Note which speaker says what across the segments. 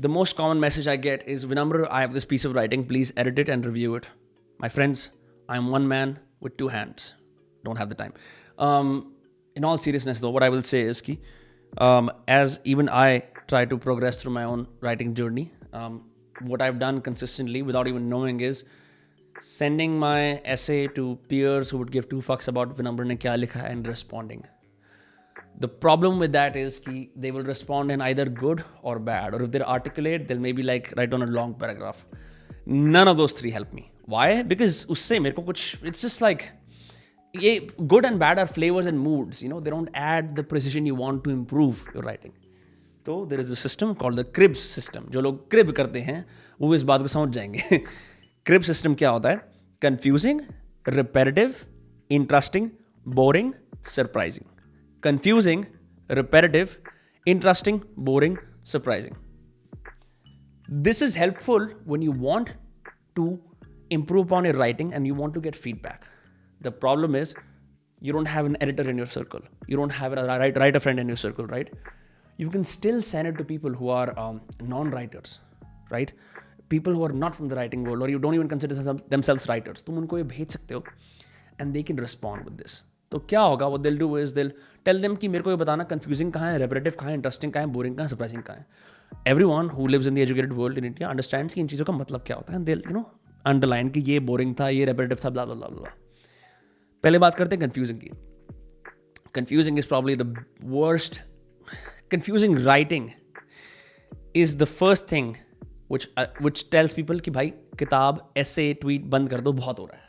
Speaker 1: the most common message I get is, Vinamr, I have this piece of writing, please edit it and review it. My friends, I'm one man with two hands. Don't have the time. In all seriousness though, what I will say is ki, as even I try to progress through my own writing journey, what I've done consistently without even knowing is sending my essay to peers who would give two fucks about Vinamr ne kya likha and responding. The problem with that is ki they will respond in either good or bad, or if they're articulate, they'll maybe like write on a long paragraph. None of those three help me. Why? Because usse mere ko kuch, it's just like, good and bad are flavors and moods, you know, they don't add the precision you want to improve your writing. So there is a system called the cribs system. जो लोग crib करते हैं वो इस बात को समझ जाएंगे. Crib system क्या होता है? Confusing, repetitive, interesting, boring, surprising. Confusing, repetitive, interesting, boring, surprising. This is helpful when you want to improve upon your writing and you want to get feedback. The problem is you don't have an editor in your circle. You don't have a writer friend in your circle, right? You can still send it to people who are non-writers, right? People who are not from the writing world, or you don't even consider themselves writers. तुम उनको ये भेज सकते हो and they can respond with this. तो क्या होगा? What they'll do is they'll tell them कि मेरे को ये बताना confusing कहाँ है, repetitive कहाँ है, interesting कहाँ है, boring कहाँ है, surprising कहाँ है. Everyone who lives in the educated world in India understands कि इन चीज़ों का मतलब क्या होता है. And they'll, you know, underline कि ये boring था, ये repetitive था, blah blah blah blah. पहले बात करते हैं confusing की. Confusing is probably the worst. Confusing writing is the first thing which tells people कि भाई किताब, essay, tweet बंद कर दो, बहुत हो रहा है.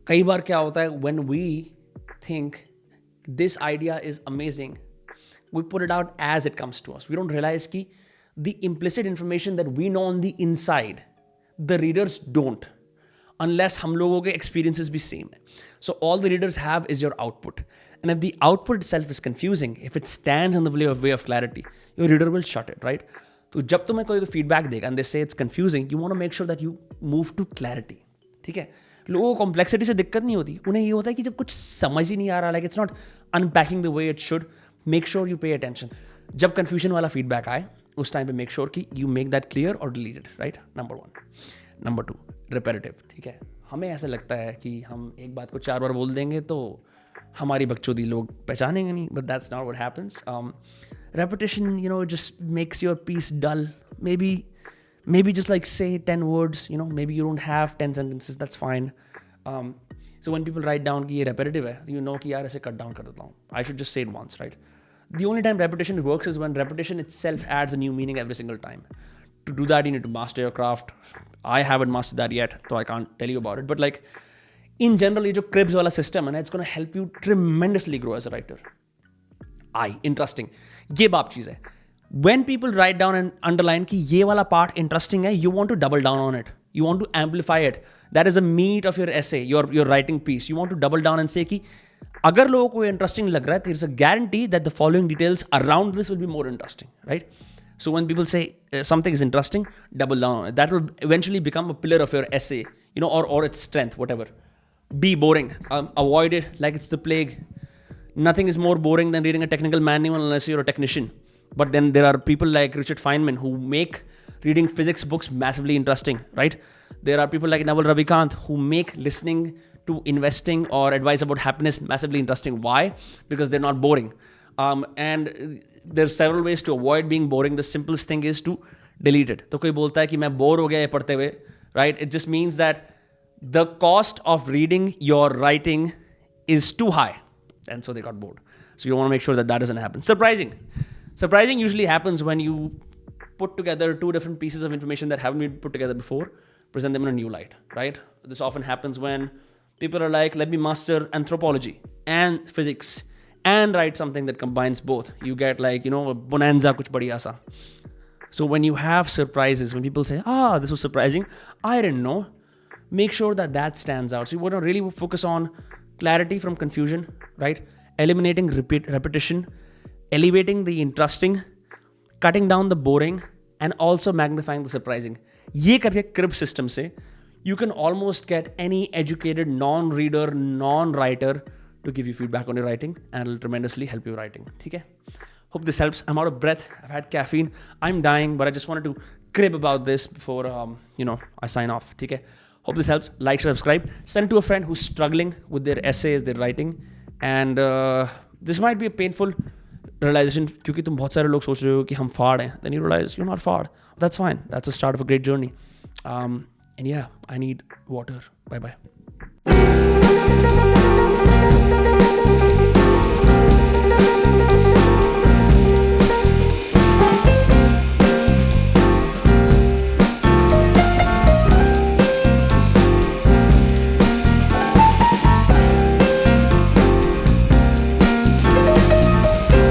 Speaker 1: कई बार क्या होता है, when we think this idea is amazing, we put it out as it comes to us. We don't realize कि the implicit information that we know on the inside, the readers don't, unless हम लोगों के experiences भी same है. So all the readers have is your output. And if the output itself is confusing, if it stands in the way of clarity, your reader will shut it, right? तो जब तुम्हें कोई feedback देगा and they say it's confusing, you want to make sure that you move to clarity. ठीक है? लोगों को complexity से दिक्कत नहीं होती. उन्हें ये होता है कि जब कुछ समझ ही नहीं आ रहा, like it's not unpacking the way it should, make sure you pay attention. जब कन्फ्यूजन वाला फीडबैक आए उस टाइम पे मेक श्योर कि यू मेक दैट क्लियर और delete it, right? Number 1. Number 2, repetitive. ठीक है, हमें ऐसा लगता है कि हम एक बात को 4 बार बोल देंगे तो हमारी बकचोदी लोग पहचानेंगे नहीं, but that's not what happens. Repetition, you know, just makes your peace dull. Maybe just like say 10 words, you know, maybe you don't have 10 sentences, that's fine. So when people write down कि ये repetitive है, you know कि यार ऐसे cut down कर देता हूँ. I should just say it once, right? The only time repetition works is when repetition itself adds a new meaning every single time. To do that, you need to master your craft. I haven't mastered that yet, so I can't tell you about it. But like, in general, ये जो cribs वाला system है ना, it's going to help you tremendously grow as a writer. Interesting. ये बाप चीज़ है. When people write down and underline कि ये वाला part interesting है, you want to double down on it. You want to amplify it. That is the meat of your essay, your writing piece. You want to double down and say कि अगर लोगों को interesting लग रहा है, there is a guarantee that the following details around this will be more interesting, right? So when people say something is interesting, double down on it. That will eventually become a pillar of your essay, you know, or its strength, whatever. Be boring. Avoid it like it's the plague. Nothing is more boring than reading a technical manual unless you're a technician. But then there are people like Richard Feynman who make reading physics books massively interesting, right? There are people like Naval Ravikant who make listening to investing or advice about happiness massively interesting. Why? Because they're not boring. And there's several ways to avoid being boring. The simplest thing is to delete it. तो कोई बोलता है कि मैं bore हो गया ये पढ़ते हुए, right? It just means that the cost of reading your writing is too high. And so they got bored. So you want to make sure that doesn't happen. Surprising usually happens when you put together 2 different pieces of information that haven't been put together before, present them in a new light, right? This often happens when people are like, let me master anthropology and physics and write something that combines both. You get like, you know, a bonanza kuch badhiya sa. So when you have surprises, when people say, this was surprising, I didn't know, make sure that stands out. So you want to really focus on clarity from confusion, right? Eliminating repetition, elevating the interesting, cutting down the boring, and also magnifying the surprising. ये करके crib system से you can almost get any educated non-reader, non-writer to give you feedback on your writing, and it will tremendously help your writing. ठीक है? Hope this helps. I'm out of breath. I've had caffeine. I'm dying, but I just wanted to crib about this before, I sign off. Okay? Hope this helps. Like, share, subscribe. Send it to a friend who's struggling with their essays, their writing. And this might be a painful realization क्योंकि तुम बहुत सारे लोग सोच रहे हो कि हम फाड़ हैं. Then you realize you're not far. That's fine. That's the start of a great journey. And yeah, I need water. Bye-bye.